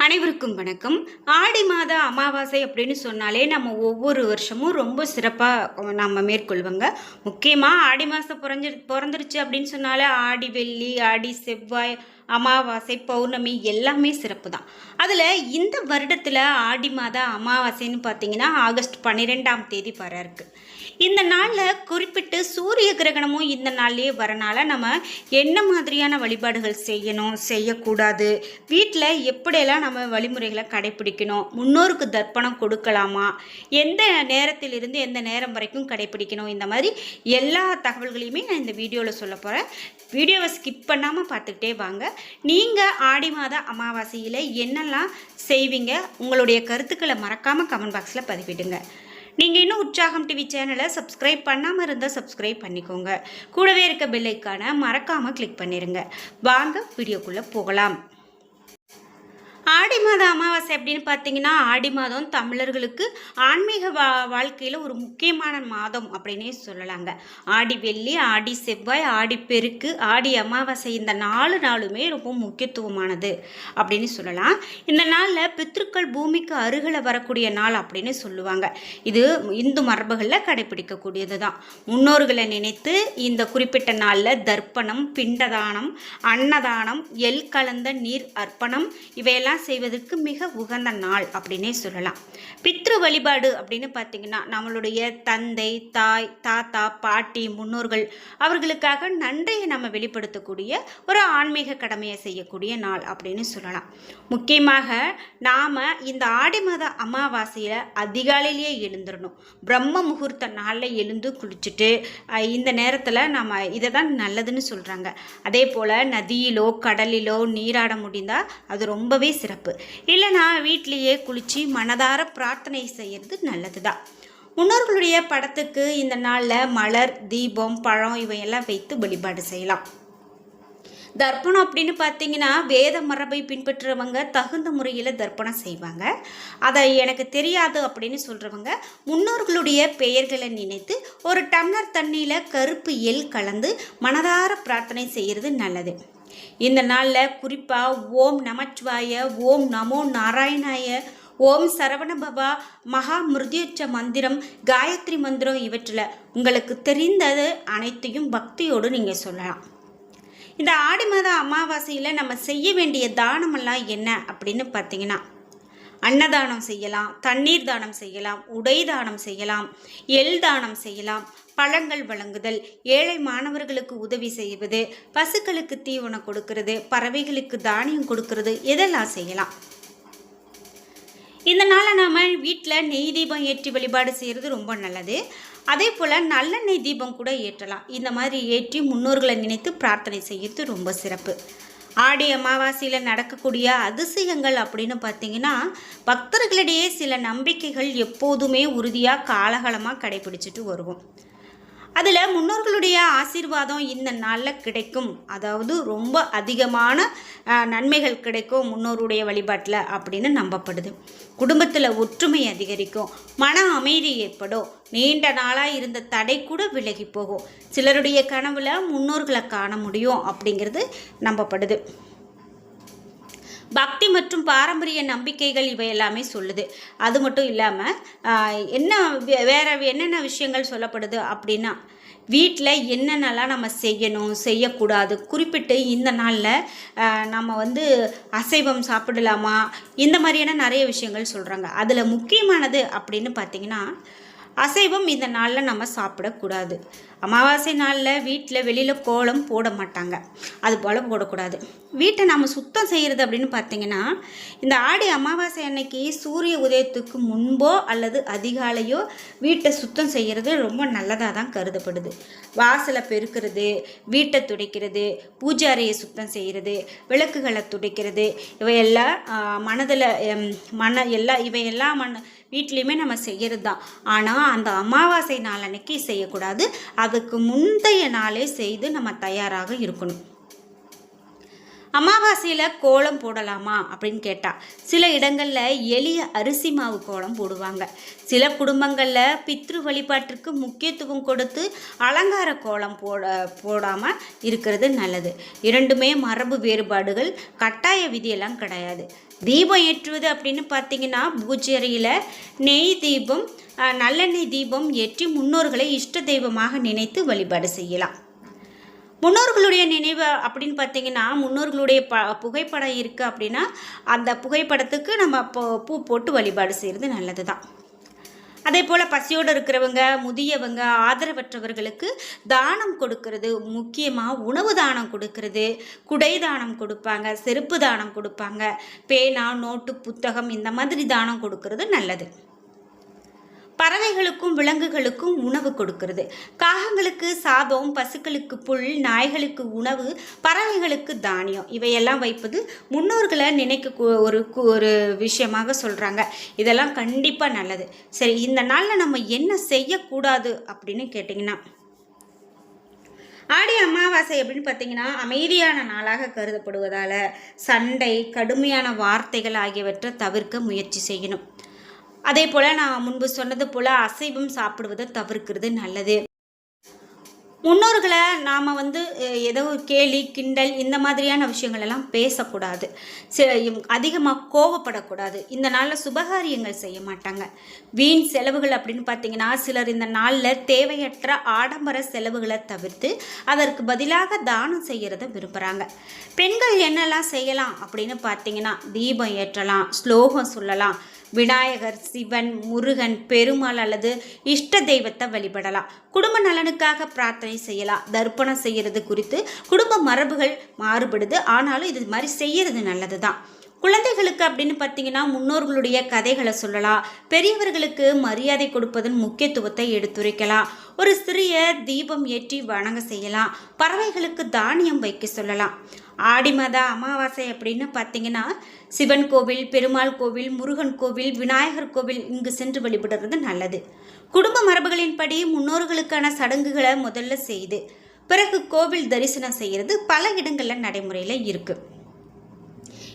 அனைவருக்கும் வணக்கம். ஆடி மாத அமாவாசை அப்படின்னு சொன்னாலே நம்ம ஒவ்வொரு வருஷமும் ரொம்ப சிறப்பாக நம்ம மேற்கொள்வோங்க. முக்கியமாக ஆடி மாதம் பிறந்துருச்சு அப்படின்னு சொன்னாலே ஆடி வெள்ளி, ஆடி செவ்வாய், அமாவாசை, பௌர்ணமி எல்லாமே சிறப்பு தான். அதில் இந்த வருடத்தில் ஆடி மாத அமாவாசைன்னு பார்த்தீங்கன்னா ஆகஸ்ட் 12ஆம் தேதி வர இருக்குது. இந்த நாளில் குறிப்பிட்டு சூரிய கிரகணமும் இந்த நாள்லேயே வரனால நம்ம என்ன மாதிரியான வழிபாடுகள் செய்யணும், செய்யக்கூடாது, வீட்டில் எப்படியெல்லாம் நம்ம வழிமுறைகளை கடைப்பிடிக்கணும், முன்னோருக்கு தர்ப்பணம் கொடுக்கலாமா, எந்த நேரத்திலிருந்து எந்த நேரம் வரைக்கும் கடைப்பிடிக்கணும், இந்த மாதிரி எல்லா தகவல்களையுமே நான் இந்த வீடியோவில் சொல்ல போகிறேன். வீடியோவை ஸ்கிப் பண்ணாமல் பார்த்துக்கிட்டே வாங்க. நீங்கள் ஆடி மாத அமாவாசையில் என்னெல்லாம் செய்வீங்க, உங்களுடைய கருத்துக்களை மறக்காமல் கமெண்ட் பாக்ஸில் பதிவிடுங்க. நீங்கள் இன்னும் உற்சாகம் டிவி சேனலை சப்ஸ்கிரைப் பண்ணாமல் இருந்தால் சப்ஸ்கிரைப் பண்ணிக்கோங்க. கூடவே இருக்க பெல் ஐக்கானை மறக்காமல் கிளிக் பண்ணிடுங்க. வாங்க வீடியோக்குள்ளே போகலாம். ஆடி மாத அமாவாசை அப்படின்னு பார்த்தீங்கன்னா ஆடி மாதம் தமிழர்களுக்கு ஆன்மீக வாழ்க்கையில் ஒரு முக்கியமான மாதம் அப்படின்னே சொல்லலாங்க. ஆடி வெள்ளி, ஆடி செவ்வாய், ஆடி பெருக்கு, ஆடி அமாவாசை இந்த 4 நாளுமே ரொம்ப முக்கியத்துவமானது அப்படின்னு சொல்லலாம். இந்த நாளில் பித்ருக்கள் பூமிக்கு அருகில் வரக்கூடிய நாள் அப்படின்னு சொல்லுவாங்க. இது இந்து மரபுகளில் கடைபிடிக்கக்கூடியது தான். முன்னோர்களை நினைத்து இந்த குறிப்பிட்ட நாளில் தர்ப்பணம், பிண்டதானம், அன்னதானம், எல் கலந்த நீர் அர்ப்பணம் இவையெல்லாம் செய்வதற்கு மிக உகந்த நாள் அப்படின்னே சொல்லலாம். பித்ரு வழிபாடு அப்படின்னு பார்த்தீங்கன்னா நம்மளுடைய தந்தை, தாய், தாத்தா, பாட்டி, முன்னோர்கள் அவர்களுக்காக நன்றியை நம்ம வெளிப்படுத்தக்கூடிய ஒரு ஆன்மீக கடமையை செய்யக்கூடிய நாள் அப்படின்னு சொல்லலாம். முக்கியமாக நாம் இந்த ஆடி மாத அமாவாசையில் அதிகாலையிலேயே எழுந்துடணும். பிரம்ம முகூர்த்த நாளில் எழுந்து குளிச்சுட்டு இந்த நேரத்தில் நம்ம இதை தான் நல்லதுன்னு சொல்கிறாங்க. அதே போல் நதியிலோ கடலிலோ நீராட முடிந்தால் அது ரொம்பவே சிறப்பு. இல்லைனா வீட்டிலேயே குளித்து மனதார பிரார்த்தனை செய்கிறது நல்லது தான். முன்னோர்களுடைய படத்துக்கு இந்த நாளில் மலர், தீபம், பழம் இவையெல்லாம் வைத்து வழிபாடு செய்யலாம். தர்ப்பணம் அப்படின்னு பார்த்தீங்கன்னா வேத மரபை பின்பற்றுறவங்க தகுந்த முறையில் தர்ப்பணம் செய்வாங்க. அதை எனக்கு தெரியாது அப்படின்னு சொல்கிறவங்க முன்னோர்களுடைய பெயர்களை நினைத்து ஒரு டம்ளர் தண்ணியில் கருப்பு எள் கலந்து மனதார பிரார்த்தனை செய்கிறது நல்லது. இந்த நாளில் குறிப்பாக ஓம் நமச்சிவாய, ஓம் நமோ நாராயணாய, ஓம் சரவணபவா, மகா மிருத்யுஞ்ச மந்திரம், காயத்ரி மந்திரம் இவற்றில் உங்களுக்கு தெரிந்தது அனைத்தையும் பக்தியோடு நீங்கள் சொல்லலாம். இந்த ஆடி மாத அமாவாசையில் நம்ம செய்ய வேண்டிய தானமெல்லாம் என்ன அப்படின்னு பார்த்தீங்கன்னா அன்னதானம் செய்யலாம், தண்ணீர் தானம் செய்யலாம், உடை தானம் செய்யலாம், எள் தானம் செய்யலாம், பழங்கள் வழங்குதல், ஏழை மாணவர்களுக்கு உதவி செய்வது, பசுக்களுக்கு தீவனம் கொடுக்கறது, பறவைகளுக்கு தானியம் கொடுக்கறது இதெல்லாம் செய்யலாம். இந்த நாளை நாம் வீட்டில் நெய் தீபம் ஏற்றி வழிபாடு செய்கிறது ரொம்ப நல்லது. அதே போல் நல்லெண்ணெய் தீபம் கூட ஏற்றலாம். இந்த மாதிரி ஏற்றி முன்னோர்களை நினைத்து பிரார்த்தனை செய்கிறது ரொம்ப சிறப்பு. ஆடி அமாவாசையில் நடக்கக்கூடிய அதிசயங்கள் அப்படின்னு பார்த்தீங்கன்னா பக்தர்களிடையே சில நம்பிக்கைகள் எப்போதுமே உறுதியாக காலகாலமாக கடைபிடிச்சிட்டு வருவோம். அதில் முன்னோர்களுடைய ஆசீர்வாதம் இந்த நாளில் கிடைக்கும். அதாவது ரொம்ப அதிகமான நன்மைகள் கிடைக்கும் முன்னோருடைய வழிபாட்டில் அப்படின்னு நம்பப்படுது. குடும்பத்தில் ஒற்றுமை அதிகரிக்கும், மன அமைதி ஏற்படும், நீண்ட நாளாக இருந்த தடை கூட விலகி போகும். சிலருடைய கனவுல முன்னோர்களை காண முடியும் அப்படிங்கிறது நம்பப்படுது. பக்தி மற்றும் பாரம்பரிய நம்பிக்கைகள் இவை எல்லாமே சொல்லுது. அது மட்டும் இல்லாமல் வேறு என்னென்ன விஷயங்கள் சொல்லப்படுது அப்படின்னா வீட்டில் என்னென்னலாம் நம்ம செய்யணும், செய்யக்கூடாது, குறிப்பிட்டு இந்த நாளில் நம்ம அசைவம் சாப்பிடலாமா, இந்த மாதிரியான நிறைய விஷயங்கள் சொல்கிறாங்க. அதில் முக்கியமானது அப்படின்னு பார்த்திங்கன்னா அசைவம் இந்த நாளில் நம்ம சாப்பிடக்கூடாது. அமாவாசை நாளில் வீட்டில் வெளியில் கோலம் போட மாட்டாங்க, அது போல் போடக்கூடாது. வீட்டை நம்ம சுத்தம் செய்கிறது அப்படின்னு பார்த்திங்கன்னா இந்த ஆடி அமாவாசை அன்னைக்கு சூரிய உதயத்துக்கு முன்போ அல்லது அதிகாலையோ வீட்டை சுத்தம் செய்கிறது ரொம்ப நல்லதாக தான் கருதப்படுது. வாசலை பெருக்கிறது, வீட்டை துடைக்கிறது, பூஜை அறையை சுத்தம் செய்கிறது, விளக்குகளை துடைக்கிறது இவையெல்லாம் இவையெல்லாம் வீட்லேயுமே நம்ம செய்கிறது தான். ஆனால் அந்த அமாவாசை நாள் அன்னைக்கு செய்யக்கூடாது. அதுக்கு முந்தைய நாளே செய்து நம்ம தயாராக இருக்கணும். அமாவாசையில் கோலம் போடலாமா அப்படின்னு கேட்டால் சில இடங்களில் எளிய அரிசி மாவு கோலம் போடுவாங்க. சில குடும்பங்களில் பித்ரு வழிபாட்டிற்கு முக்கியத்துவம் கொடுத்து அலங்கார கோலம் போடாமல் இருக்கிறது நல்லது. இரண்டுமே மரபு வேறுபாடுகள், கட்டாய விதியெல்லாம் கிடையாது. தீபம் ஏற்றுவது அப்படின்னு பார்த்தீங்கன்னா பூஜை அறையில் நெய் தீபம், நல்லெண்ணெய் தீபம் ஏற்றி முன்னோர்களை இஷ்ட தெய்வமாக நினைத்து வழிபாடு செய்யலாம். முன்னோர்களுடைய நினைவு அப்படின்னு பார்த்தீங்கன்னா முன்னோர்களுடைய புகைப்படம் இருக்குது அப்படின்னா அந்த புகைப்படத்துக்கு நம்ம பூ போட்டு வழிபாடு செய்கிறது நல்லது தான். அதே போல் பசியோடு இருக்கிறவங்க, முதியவங்க, ஆதரவற்றவர்களுக்கு தானம் கொடுக்கறது, முக்கியமாக உணவு தானம் கொடுக்கறது, குடை தானம் கொடுப்பாங்க, செருப்பு தானம் கொடுப்பாங்க, பேனா, நோட்டு, புத்தகம் இந்த மாதிரி தானம் கொடுக்கறது நல்லது. பறவைகளுக்கும் விலங்குகளுக்கும் உணவு கொடுக்கறது, காகங்களுக்கு சாதம், பசுக்களுக்கு புல், நாய்களுக்கு உணவு, பறவைகளுக்கு தானியம், இவையெல்லாம் வைப்பது முன்னோர்களை நினைக்க ஒரு விஷயமாக சொல்கிறாங்க. இதெல்லாம் கண்டிப்பாக நல்லது. சரி, இந்த நாளில் நம்ம என்ன செய்யக்கூடாது அப்படின்னு கேட்டிங்கன்னா, ஆடி அமாவாசை அப்படின்னு பார்த்தீங்கன்னா அமைதியான நாளாக கருதப்படுவதால் சண்டை, கடுமையான வார்த்தைகள் ஆகியவற்றை தவிர்க்க முயற்சி செய்யணும். அதே போல் நான் முன்பு சொன்னது போல் அசைவம் சாப்பிடுவதை தவிர்க்கிறது நல்லது. முன்னோர்களை நாம் ஏதோ கேலி, கிண்டல் இந்த மாதிரியான விஷயங்களெல்லாம் பேசக்கூடாது. அதிகமாக கோவப்படக்கூடாது. இந்த நாளில் சுபகாரியங்கள் செய்ய மாட்டாங்க. வீண் செலவுகள் அப்படின்னு பார்த்தீங்கன்னா சிலர் இந்த நாளில் தேவையற்ற ஆடம்பர செலவுகளை தவிர்த்து அதற்கு பதிலாக தானம் செய்கிறத விரும்புகிறாங்க. பெண்கள் என்னெல்லாம் செய்யலாம் அப்படின்னு பார்த்தீங்கன்னா தீபம் ஏற்றலாம், ஸ்லோகம் சொல்லலாம், விநாயகர், சிவன், முருகன், பெருமாள் அல்லது இஷ்ட தெய்வத்தை வழிபடலாம். குடும்ப நலனுக்காக பிரார்த்தனை செய்யலாம். தர்ப்பணம் செய்கிறது குறித்து குடும்ப மரபுகள் மாறுபடுது, ஆனாலும் இது மாதிரி செய்யறது நல்லது தான். குழந்தைகளுக்கு அப்படின்னு பார்த்தீங்கன்னா முன்னோர்களுடைய கதைகளை சொல்லலாம். பெரியவர்களுக்கு மரியாதை கொடுப்பதன் முக்கியத்துவத்தை எடுத்துரைக்கலாம். ஒரு சிறிய தீபம் ஏற்றி வணங்க செய்யலாம். பறவைகளுக்கு தானியம் வைக்க சொல்லலாம். ஆடி மாத அமாவாசை அப்படின்னு பார்த்தீங்கன்னா சிவன் கோவில், பெருமாள் கோவில், முருகன் கோவில், விநாயகர் கோவில் இங்கு சென்று வழிபடுறது நல்லது. குடும்ப மரபுகளின்படி முன்னோர்களுக்கான சடங்குகளை முதல்ல செய்து பிறகு கோவில் தரிசனம் செய்கிறது பல இடங்களில் நடைமுறையில் இருக்குது.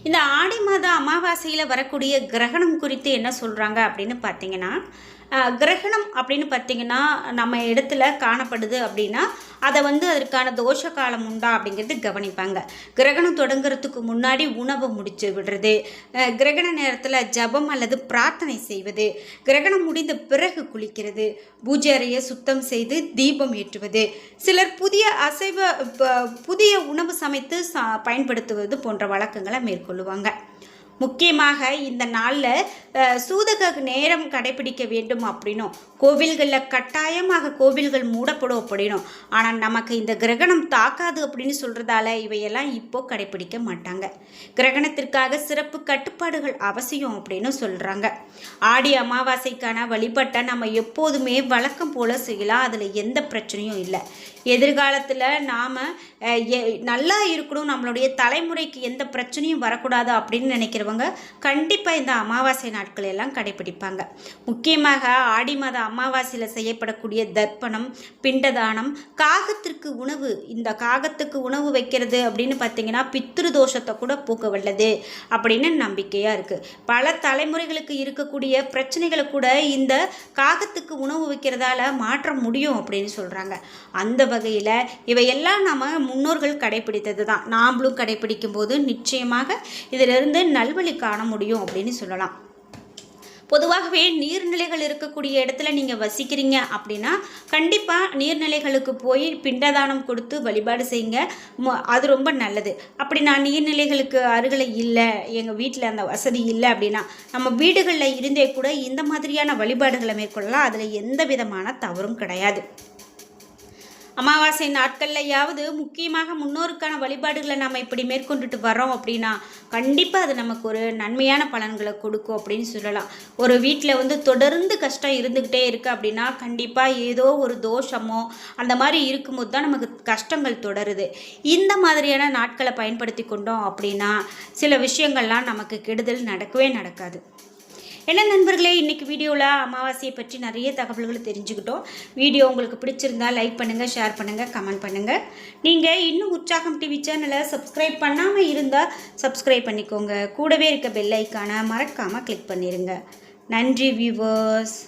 இந்த ஆடி மாத அமாவாசையில் வரக்கூடிய கிரகணம் குறித்து என்ன சொல்கிறாங்க அப்படின்னு பார்த்தீங்கன்னா, கிரகணம் அப்படின்னு பார்த்தீங்கன்னா நம்ம இடத்துல காணப்படுது அப்படின்னா அதை அதற்கான தோஷ காலம் உண்டா அப்படிங்கிறது கவனிப்பாங்க. கிரகணம் தொடங்குறதுக்கு முன்னாடி உணவை முடிச்சு விடுறது, கிரகண நேரத்தில் ஜபம் அல்லது பிரார்த்தனை செய்வது, கிரகணம் முடிந்த பிறகு குளிக்கிறது, பூஜை அறையை சுத்தம் செய்து தீபம் ஏற்றுவது, சிலர் புதிய உணவு சமைத்து பயன்படுத்துவது போன்ற வழக்கங்களை மேற்கொள்ளுவாங்க. முக்கியமாக இந்த நாளில் சூதக நேரம் கடைபிடிக்க வேண்டும் அப்படின்னும், கோவில்களில் கட்டாயமாக கோவில்கள் மூடப்படும் அப்படின்னும், ஆனால் நமக்கு இந்த கிரகணம் தாக்காது அப்படின்னு சொல்கிறதால இவையெல்லாம் இப்போ கடைபிடிக்க மாட்டாங்க. கிரகணத்திற்காக சிறப்பு கட்டுப்பாடுகள் அவசியம் அப்படின்னு சொல்கிறாங்க. ஆடி அமாவாசைக்கான வழிபட்டை நம்ம எப்போதுமே வழக்கம் போல் செய்யலாம். அதில் எந்த பிரச்சனையும் இல்லை. எதிர்காலத்தில் நாம் நல்லா இருக்கணும், நம்மளுடைய தலைமுறைக்கு எந்த பிரச்சனையும் வரக்கூடாது அப்படின்னு நினைக்கிறவங்க கண்டிப்பாக இந்த அமாவாசை நாட்கள் எல்லாம் கடைபிடிப்பாங்க. முக்கியமாக ஆடி மாத அமாவாசையில் செய்யப்படக்கூடிய தர்ப்பணம், பிண்டதானம், காகத்திற்கு உணவு, இந்த காகத்துக்கு உணவு வைக்கிறது அப்படின்னு பார்த்தீங்கன்னா பித்ரு தோஷத்தை கூட போக்க வல்லது அப்படின்னு நம்பிக்கையாக இருக்குது. பல தலைமுறைகளுக்கு இருக்கக்கூடிய பிரச்சனைகளை கூட இந்த காகத்துக்கு உணவு வைக்கிறதால மாற்ற முடியும் அப்படின்னு சொல்கிறாங்க. அந்த வகையில் இவையெல்லாம் நம்ம முன்னோர்கள் கடைபிடித்தது தான். நாமளும் கடைபிடிக்கும் போது நிச்சயமாக இதிலிருந்து நல்வழி காண முடியும் அப்படின்னு சொல்லலாம். பொதுவாகவே நீர்நிலைகள் இருக்கக்கூடிய இடத்துல நீங்கள் வசிக்கிறீங்க அப்படின்னா கண்டிப்பாக நீர்நிலைகளுக்கு போய் பிண்டதானம் கொடுத்து வழிபாடு செய்யுங்க. அது ரொம்ப நல்லது. அப்படி நான் நீர்நிலைகளுக்கு அருகில் இல்லை, எங்கள் வீட்டில் அந்த வசதி இல்லை அப்படின்னா நம்ம வீடுகளில் இருந்தே கூட இந்த மாதிரியான வழிபாடுகளை மேற்கொள்ளலாம். அதில் எந்த விதமான தவறும் கிடையாது. அமாவாசை நாட்கள்லையாவது முக்கியமாக முன்னோருக்கான வழிபாடுகளை நம்ம இப்படி மேற்கொண்டுட்டு வரோம் அப்படின்னா கண்டிப்பாக அது நமக்கு ஒரு நன்மையான பலன்களை கொடுக்கும் அப்படின்னு சொல்லலாம். ஒரு வீட்டில் தொடர்ந்து கஷ்டம் இருந்துக்கிட்டே இருக்குது அப்படின்னா கண்டிப்பாக ஏதோ ஒரு தோஷமோ அந்த மாதிரி இருக்கும்போது தான் நமக்கு கஷ்டங்கள் தொடருது. இந்த மாதிரியான நாட்களை பயன்படுத்தி கொண்டோம் அப்படின்னா சில விஷயங்கள்லாம் நமக்கு கெடுதல் நடக்கவே நடக்காது. என்ன நண்பர்களே, இன்றைக்கி வீடியோவில் அமாவாசையை பற்றி நிறைய தகவல்களை தெரிஞ்சுக்கிட்டோம். வீடியோ உங்களுக்கு பிடிச்சிருந்தா லைக் பண்ணுங்கள், ஷேர் பண்ணுங்கள், கமெண்ட் பண்ணுங்கள். நீங்கள் இன்னும் உற்சாகம் டிவி சேனலை சப்ஸ்கிரைப் பண்ணாமல் இருந்தால் சப்ஸ்கிரைப் பண்ணிக்கோங்க. கூடவே இருக்க பெல் ஐக்கானை மறக்காமல் கிளிக் பண்ணிடுங்க. நன்றி வியூவர்ஸ்.